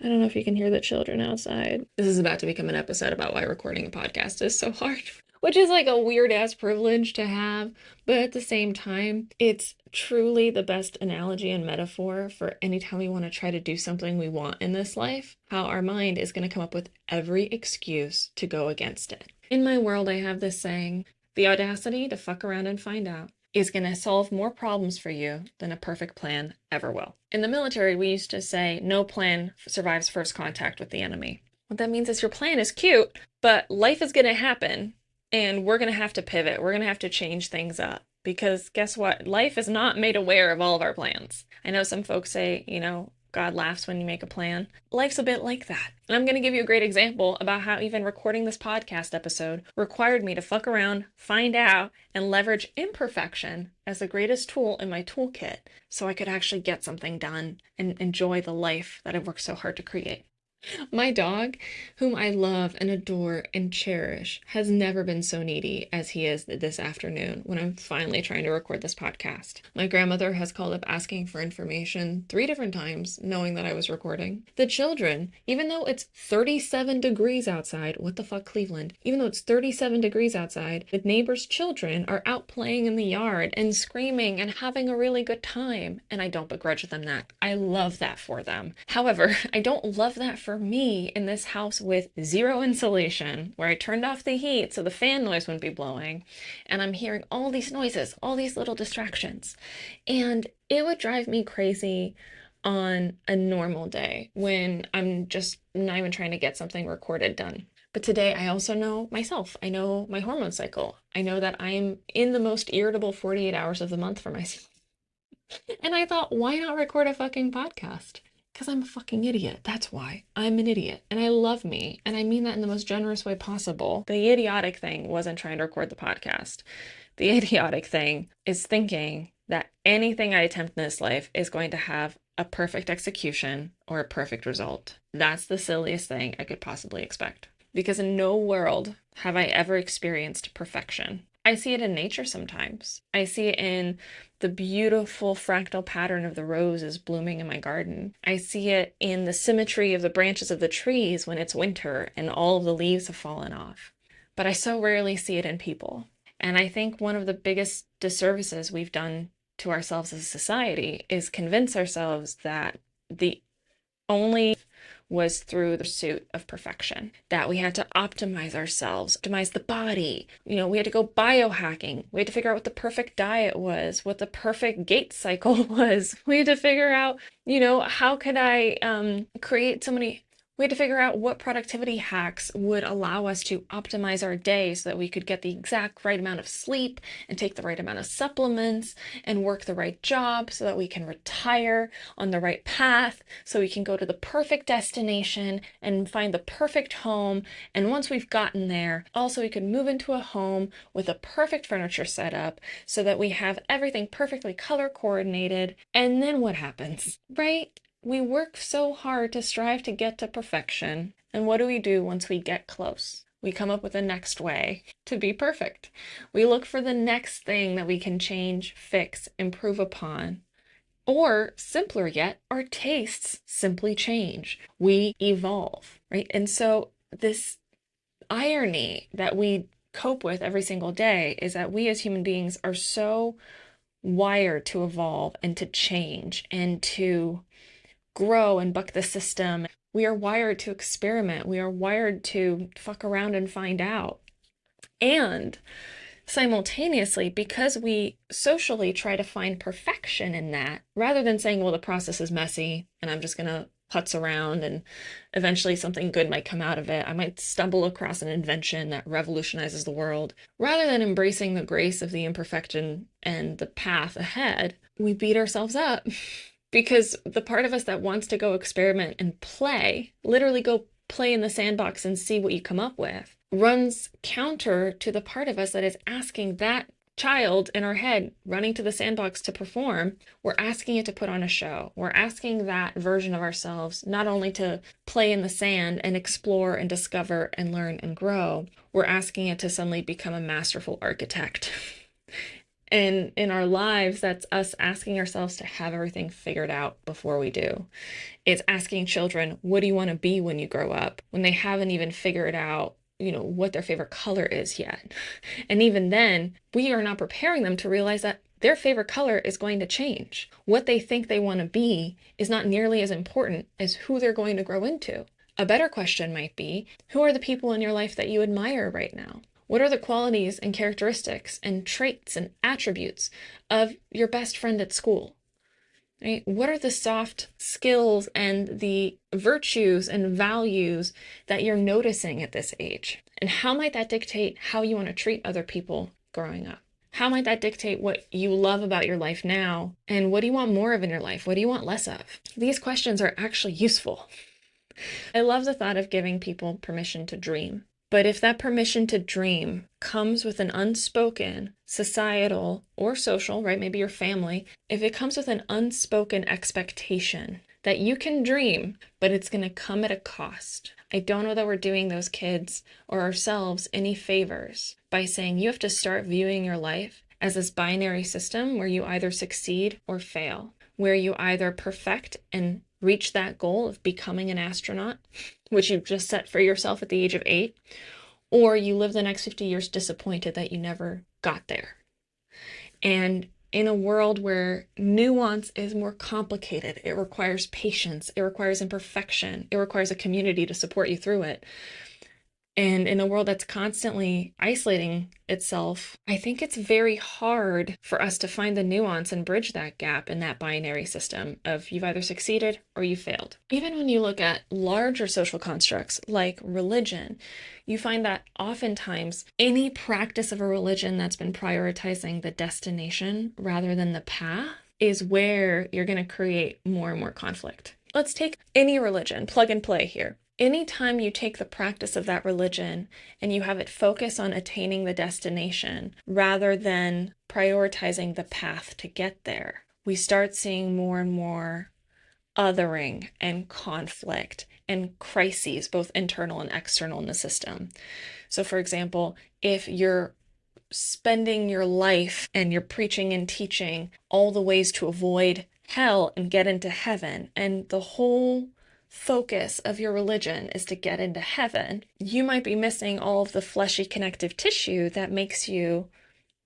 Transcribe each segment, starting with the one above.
I don't know if you can hear the children outside. This is about to become an episode about why recording a podcast is so hard, which is like a weird ass privilege to have. But at the same time, it's truly the best analogy and metaphor for anytime we want to try to do something we want in this life, how our mind is going to come up with every excuse to go against it. In my world, I have this saying, the audacity to fuck around and find out is going to solve more problems for you than a perfect plan ever will. In the military, we used to say, no plan survives first contact with the enemy. What that means is your plan is cute, but life is going to happen, and we're going to have to pivot. We're going to have to change things up. Because guess what? Life is not made aware of all of our plans. I know some folks say, God laughs when you make a plan. Life's a bit like that. And I'm going to give you a great example about how even recording this podcast episode required me to fuck around, find out, and leverage imperfection as the greatest tool in my toolkit so I could actually get something done and enjoy the life that I've worked so hard to create. My dog, whom I love and adore and cherish, has never been so needy as he is this afternoon when I'm finally trying to record this podcast. My grandmother has called up asking for information 3 different times, knowing that I was recording. The children, even though it's 37 degrees outside, what the fuck, Cleveland? Even though it's 37 degrees outside, the neighbors' children are out playing in the yard and screaming and having a really good time. And I don't begrudge them that. I love that for them. However, I don't love that for me in this house with 0 insulation, where I turned off the heat so the fan noise wouldn't be blowing, and I'm hearing all these noises, all these little distractions. And it would drive me crazy on a normal day when I'm just not even trying to get something recorded done. But today I also know myself. I know my hormone cycle. I know that I'm in the most irritable 48 hours of the month for myself. And I thought, why not record a fucking podcast? Because I'm a fucking idiot. That's why. I'm an idiot. And I love me. And I mean that in the most generous way possible. The idiotic thing wasn't trying to record the podcast. The idiotic thing is thinking that anything I attempt in this life is going to have a perfect execution or a perfect result. That's the silliest thing I could possibly expect. Because in no world have I ever experienced perfection. I see it in nature sometimes. I see it in the beautiful fractal pattern of the roses blooming in my garden. I see it in the symmetry of the branches of the trees when it's winter and all of the leaves have fallen off. But I so rarely see it in people. And I think one of the biggest disservices we've done to ourselves as a society is convince ourselves that the only was through the pursuit of perfection, that we had to optimize ourselves, optimize the body. We had to go biohacking. We had to figure out what the perfect diet was, what the perfect gait cycle was. We had to figure out, how could I create so many. We had to figure out what productivity hacks would allow us to optimize our day so that we could get the exact right amount of sleep and take the right amount of supplements and work the right job so that we can retire on the right path, so we can go to the perfect destination and find the perfect home. And once we've gotten there, also we could move into a home with a perfect furniture setup so that we have everything perfectly color coordinated. And then what happens, right? We work so hard to strive to get to perfection. And what do we do once we get close? We come up with the next way to be perfect. We look for the next thing that we can change, fix, improve upon. Or simpler yet, our tastes simply change. We evolve, right? And so this irony that we cope with every single day is that we as human beings are so wired to evolve and to change and to grow and buck the system. We are wired to experiment. We are wired to fuck around and find out. And simultaneously, because we socially try to find perfection in that, rather than saying, well, the process is messy and I'm just going to putz around and eventually something good might come out of it. I might stumble across an invention that revolutionizes the world. Rather than embracing the grace of the imperfection and the path ahead, we beat ourselves up. Because the part of us that wants to go experiment and play, literally go play in the sandbox and see what you come up with, runs counter to the part of us that is asking that child in our head running to the sandbox to perform. We're asking it to put on a show. We're asking that version of ourselves not only to play in the sand and explore and discover and learn and grow, we're asking it to suddenly become a masterful architect. And in our lives, that's us asking ourselves to have everything figured out before we do. It's asking children, what do you want to be when you grow up? When they haven't even figured out, what their favorite color is yet. And even then, we are not preparing them to realize that their favorite color is going to change. What they think they want to be is not nearly as important as who they're going to grow into. A better question might be, who are the people in your life that you admire right now? What are the qualities and characteristics and traits and attributes of your best friend at school? Right? What are the soft skills and the virtues and values that you're noticing at this age? And how might that dictate how you want to treat other people growing up? How might that dictate what you love about your life now? And what do you want more of in your life? What do you want less of? These questions are actually useful. I love the thought of giving people permission to dream. But if that permission to dream comes with an unspoken societal or social, right, maybe your family, if it comes with an unspoken expectation that you can dream, but it's going to come at a cost, I don't know that we're doing those kids or ourselves any favors by saying you have to start viewing your life as this binary system where you either succeed or fail, where you either perfect and reach that goal of becoming an astronaut, which you've just set for yourself at the age of 8, or you live the next 50 years disappointed that you never got there. And in a world where nuance is more complicated, it requires patience, it requires imperfection, it requires a community to support you through it. And in a world that's constantly isolating itself, I think it's very hard for us to find the nuance and bridge that gap in that binary system of you've either succeeded or you failed. Even when you look at larger social constructs like religion, you find that oftentimes any practice of a religion that's been prioritizing the destination rather than the path is where you're going to create more and more conflict. Let's take any religion, plug and play here. Anytime you take the practice of that religion and you have it focus on attaining the destination rather than prioritizing the path to get there, we start seeing more and more othering and conflict and crises, both internal and external in the system. So for example, if you're spending your life and you're preaching and teaching all the ways to avoid hell and get into heaven, and the whole focus of your religion is to get into heaven, you might be missing all of the fleshy connective tissue that makes you,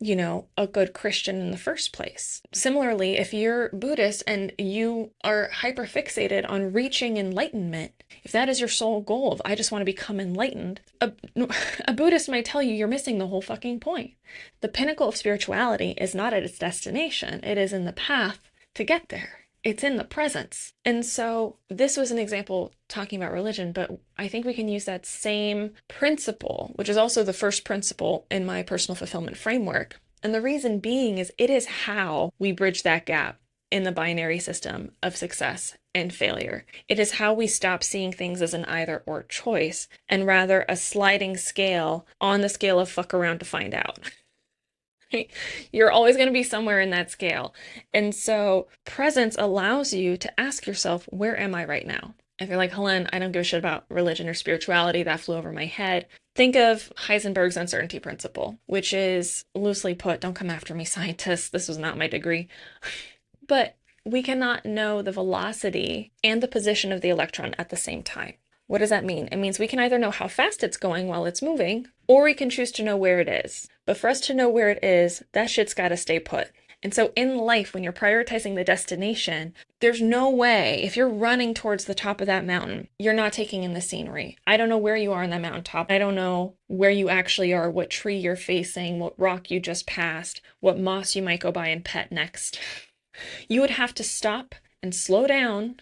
a good Christian in the first place. Similarly, if you're Buddhist and you are hyperfixated on reaching enlightenment, if that is your sole goal of, I just want to become enlightened, a Buddhist might tell you you're missing the whole fucking point. The pinnacle of spirituality is not at its destination. It is in the path to get there. It's in the presence. And so this was an example talking about religion, but I think we can use that same principle, which is also the first principle in my personal fulfillment framework. And the reason being is it is how we bridge that gap in the binary system of success and failure. It is how we stop seeing things as an either or choice and rather a sliding scale on the scale of fuck around to find out. You're always going to be somewhere in that scale. And so presence allows you to ask yourself, where am I right now? If you're like, Hélène, I don't give a shit about religion or spirituality, that flew over my head. Think of Heisenberg's uncertainty principle, which is loosely put, don't come after me, scientists, this was not my degree. But we cannot know the velocity and the position of the electron at the same time. What does that mean? It means we can either know how fast it's going while it's moving, or we can choose to know where it is. But for us to know where it is, that shit's got to stay put. And so in life, when you're prioritizing the destination, there's no way, if you're running towards the top of that mountain, you're not taking in the scenery. I don't know where you are on that mountaintop. I don't know where you actually are, what tree you're facing, what rock you just passed, what moss you might go by and pet next. You would have to stop and slow down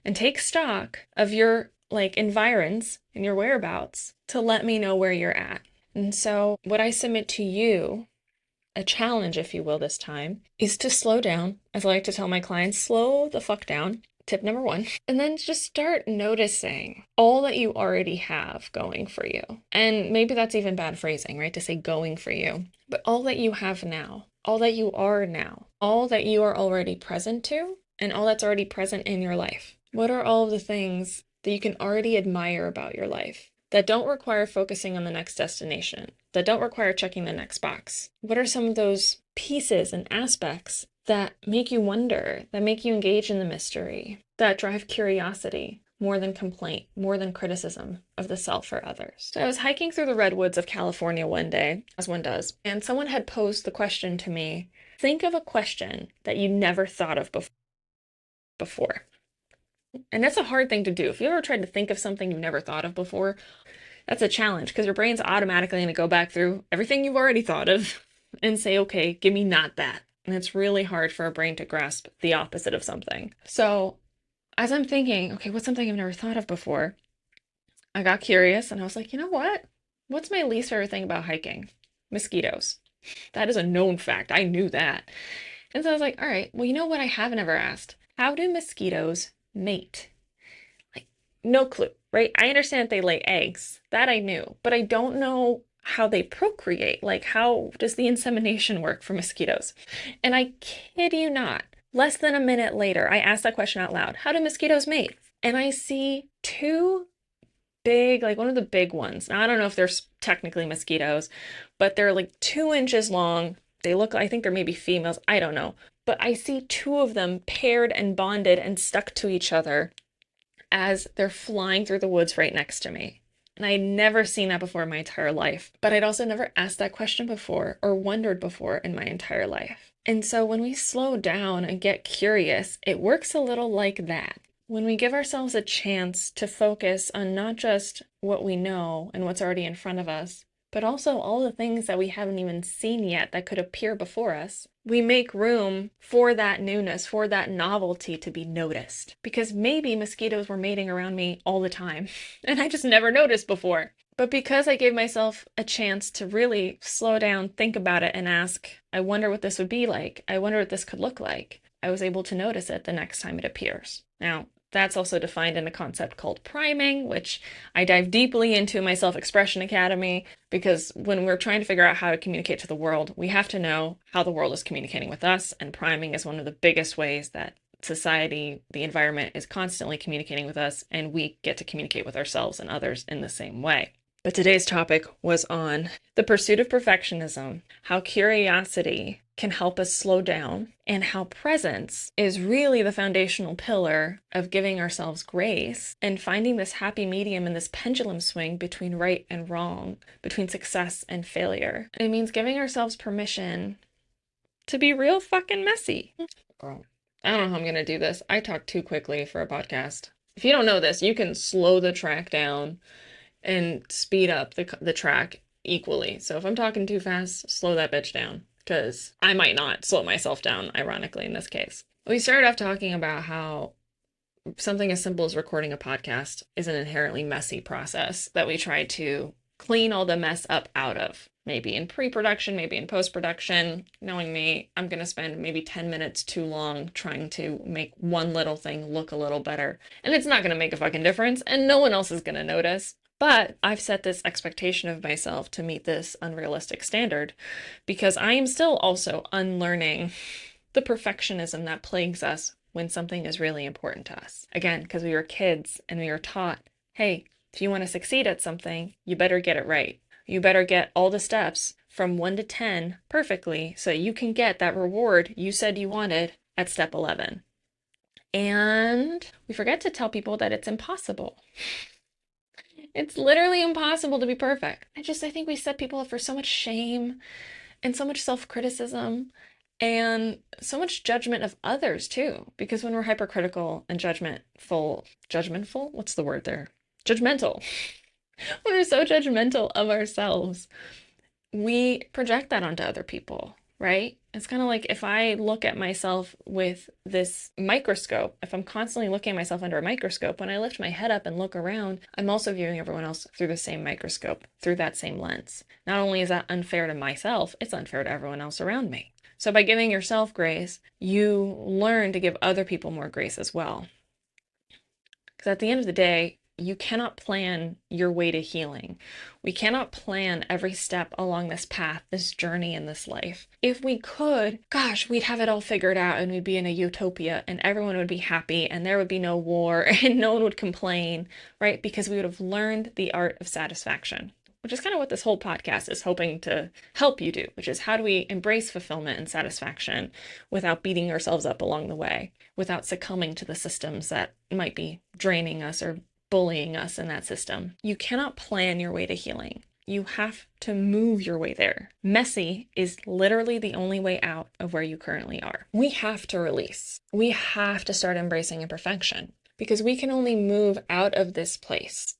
and take stock of your environs and your whereabouts to let me know where you're at. And so what I submit to you, a challenge, if you will, this time, is to slow down. As I like to tell my clients, slow the fuck down. Tip number 1. And then just start noticing all that you already have going for you. And maybe that's even bad phrasing, right? To say going for you. But all that you have now, all that you are now, all that you are already present to, and all that's already present in your life. What are all of the things that you can already admire about your life that don't require focusing on the next destination, that don't require checking the next box? What are some of those pieces and aspects that make you wonder, that make you engage in the mystery, that drive curiosity more than complaint, more than criticism of the self or others. So I was hiking through the redwoods of California one day, as one does, and someone had posed the question to me, think of a question that you never thought of before. And that's a hard thing to do. If you ever tried to think of something you've never thought of before, that's a challenge because your brain's automatically going to go back through everything you've already thought of and say, okay, give me not that. And it's really hard for a brain to grasp the opposite of something. So as I'm thinking, okay, what's something I've never thought of before? I got curious and I was like, you know what? What's my least favorite thing about hiking? Mosquitoes. That is a known fact. I knew that. And so I was like, all right, well, you know what I haven't ever asked? How do mosquitoes mate? Like, no clue, right? I understand that they lay eggs. That I knew. But I don't know how they procreate. Like, how does the insemination work for mosquitoes? And I kid you not, less than a minute later, I asked that question out loud. How do mosquitoes mate? And I see two big, like one of the big ones. Now, I don't know if they're technically mosquitoes, but they're like 2 inches long. They look, I think they're maybe females. I don't know. But I see two of them paired and bonded and stuck to each other as they're flying through the woods right next to me. And I'd never seen that before in my entire life. But I'd also never asked that question before or wondered before in my entire life. And so when we slow down and get curious, it works a little like that. When we give ourselves a chance to focus on not just what we know and what's already in front of us, but also all the things that we haven't even seen yet that could appear before us, we make room for that newness, for that novelty to be noticed. Because maybe mosquitoes were mating around me all the time, and I just never noticed before. But because I gave myself a chance to really slow down, think about it, and ask, I wonder what this would be like. I wonder what this could look like. I was able to notice it the next time it appears. Now, that's also defined in a concept called priming, which I dive deeply into in my Self-Expression Academy, because when we're trying to figure out how to communicate to the world, we have to know how the world is communicating with us, and priming is one of the biggest ways that society, the environment, is constantly communicating with us, and we get to communicate with ourselves and others in the same way. But today's topic was on the pursuit of perfectionism, how curiosity can help us slow down, and how presence is really the foundational pillar of giving ourselves grace and finding this happy medium in this pendulum swing between right and wrong, between success and failure. It means giving ourselves permission to be real fucking messy. Girl, I don't know how I'm going to do this. I talk too quickly for a podcast. If you don't know this, you can slow the track down and speed up the track equally. So if I'm talking too fast, slow that bitch down, because I might not slow myself down, ironically, in this case. We started off talking about how something as simple as recording a podcast is an inherently messy process that we try to clean all the mess up out of. Maybe in pre-production, maybe in post-production. Knowing me, I'm going to spend maybe 10 minutes too long trying to make one little thing look a little better. And it's not going to make a fucking difference, and no one else is going to notice. But I've set this expectation of myself to meet this unrealistic standard because I am still also unlearning the perfectionism that plagues us when something is really important to us. Again, because we were kids and we were taught, hey, if you want to succeed at something, you better get it right. You better get all the steps from 1 to 10 perfectly so you can get that reward you said you wanted at step 11. And we forget to tell people that it's impossible. It's literally impossible to be perfect. I think we set people up for so much shame and so much self-criticism and so much judgment of others too. Because when we're hypercritical and judgmental? What's the word there? Judgmental. When we're so judgmental of ourselves, we project that onto other people, right? It's kind of like if I look at myself with this microscope, if I'm constantly looking at myself under a microscope, when I lift my head up and look around, I'm also viewing everyone else through the same microscope, through that same lens. Not only is that unfair to myself, it's unfair to everyone else around me. So by giving yourself grace, you learn to give other people more grace as well. Because at the end of the day, you cannot plan your way to healing. We cannot plan every step along this path, this journey in this life. If we could, gosh, we'd have it all figured out and we'd be in a utopia and everyone would be happy and there would be no war and no one would complain, right? Because we would have learned the art of satisfaction. which is kind of what this whole podcast is hoping to help you do, which is how do we embrace fulfillment and satisfaction without beating ourselves up along the way, without succumbing to the systems that might be draining us or bullying us in that system. You cannot plan your way to healing. You have to move your way there. Messy is literally the only way out of where you currently are. We have to release. We have to start embracing imperfection because we can only move out of this place.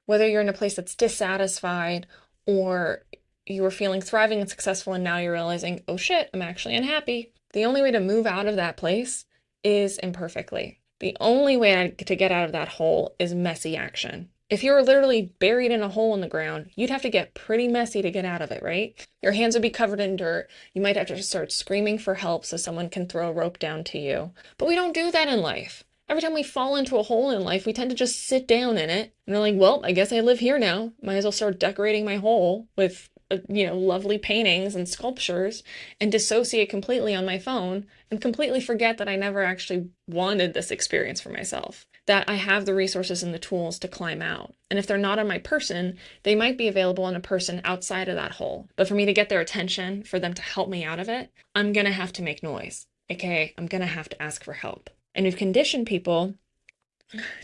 Whether you're in a place that's dissatisfied or you were feeling thriving and successful and now you're realizing, oh shit, I'm actually unhappy. The only way to move out of that place is imperfectly. The only way to get out of that hole is messy action. If you were literally buried in a hole in the ground, you'd have to get pretty messy to get out of it, right? Your hands would be covered in dirt. You might have to start screaming for help so someone can throw a rope down to you. But we don't do that in life. Every time we fall into a hole in life, we tend to just sit down in it. And we're like, well, I guess I live here now. Might as well start decorating my hole with, lovely paintings and sculptures and dissociate completely on my phone and completely forget that I never actually wanted this experience for myself, that I have the resources and the tools to climb out. And if they're not on my person, they might be available on a person outside of that hole. But for me to get their attention, for them to help me out of it, I'm going to have to make noise, aka I'm going to have to ask for help. And we've conditioned people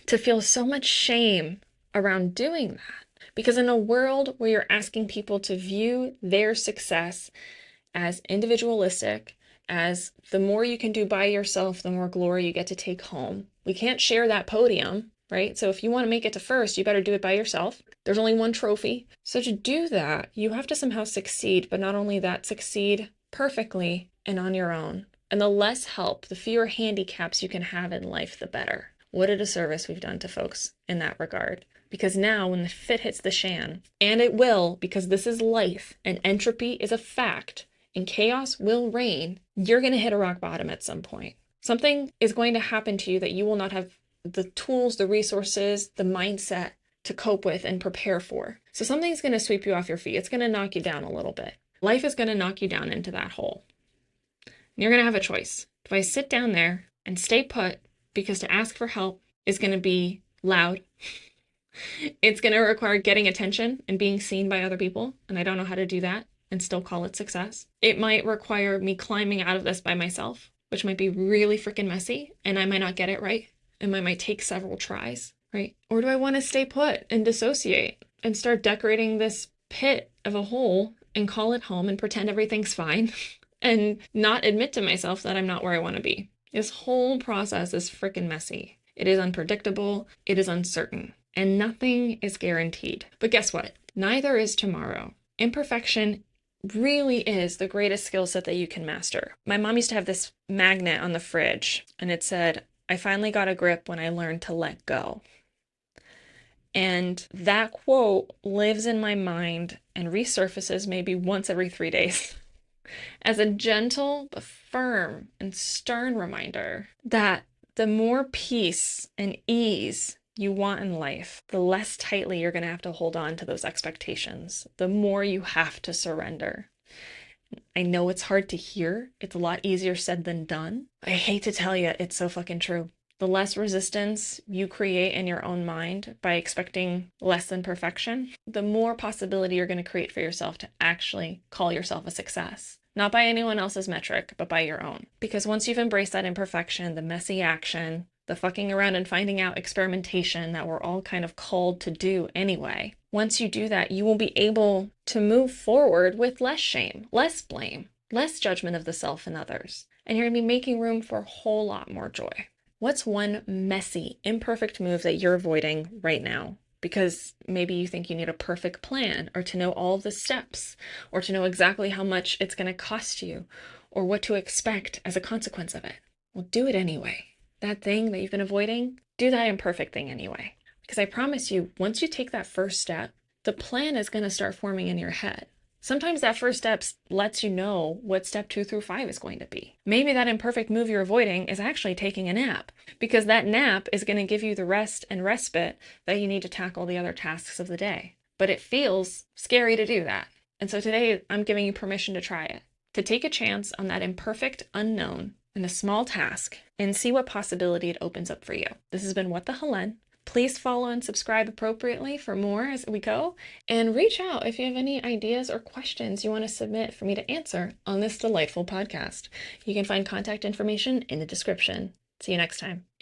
to feel so much shame around doing that. Because in a world where you're asking people to view their success as individualistic, as the more you can do by yourself, the more glory you get to take home. We can't share that podium, right? So if you want to make it to first, you better do it by yourself. There's only one trophy. So to do that, you have to somehow succeed, but not only that, succeed perfectly and on your own. And the less help, the fewer handicaps you can have in life, the better. What a disservice we've done to folks in that regard. Because now when the fit hits the shan, and it will, because this is life, and entropy is a fact, and chaos will reign, you're going to hit a rock bottom at some point. Something is going to happen to you that you will not have the tools, the resources, the mindset to cope with and prepare for. So something's going to sweep you off your feet. It's going to knock you down a little bit. Life is going to knock you down into that hole. And you're going to have a choice. Do I sit down there and stay put because to ask for help is going to be loud? It's going to require getting attention and being seen by other people, and I don't know how to do that and still call it success. It might require me climbing out of this by myself, which might be really freaking messy, and I might not get it right, and I might take several tries, right? Or do I want to stay put and dissociate and start decorating this pit of a hole and call it home and pretend everything's fine and not admit to myself that I'm not where I want to be? This whole process is freaking messy. It is unpredictable. It is uncertain. And nothing is guaranteed. But guess what? Neither is tomorrow. Imperfection really is the greatest skill set that you can master. My mom used to have this magnet on the fridge, and it said, "I finally got a grip when I learned to let go." And that quote lives in my mind and resurfaces maybe once every 3 days as a gentle but firm and stern reminder that the more peace and ease you want in life, the less tightly you're going to have to hold on to those expectations, the more you have to surrender. I know it's hard to hear. It's a lot easier said than done. I hate to tell you, it's so fucking true. The less resistance you create in your own mind by expecting less than perfection, the more possibility you're going to create for yourself to actually call yourself a success. Not by anyone else's metric, but by your own. Because once you've embraced that imperfection, the messy action, the fucking around and finding out experimentation that we're all kind of called to do anyway, once you do that, you will be able to move forward with less shame, less blame, less judgment of the self and others. And you're going to be making room for a whole lot more joy. What's one messy, imperfect move that you're avoiding right now? Because maybe you think you need a perfect plan, or to know all of the steps, or to know exactly how much it's going to cost you, or what to expect as a consequence of it. Well, do it anyway. That thing that you've been avoiding, do that imperfect thing anyway. Because I promise you, once you take that first step, the plan is going to start forming in your head. Sometimes that first step lets you know what step 2 through 5 is going to be. Maybe that imperfect move you're avoiding is actually taking a nap, because that nap is going to give you the rest and respite that you need to tackle the other tasks of the day. But it feels scary to do that. And so today I'm giving you permission to try it, to take a chance on that imperfect unknown in a small task and see what possibility it opens up for you. This has been What the Hélène. Please follow and subscribe appropriately for more as we go, and reach out if you have any ideas or questions you want to submit for me to answer on this delightful podcast. You can find contact information in the description. See you next time.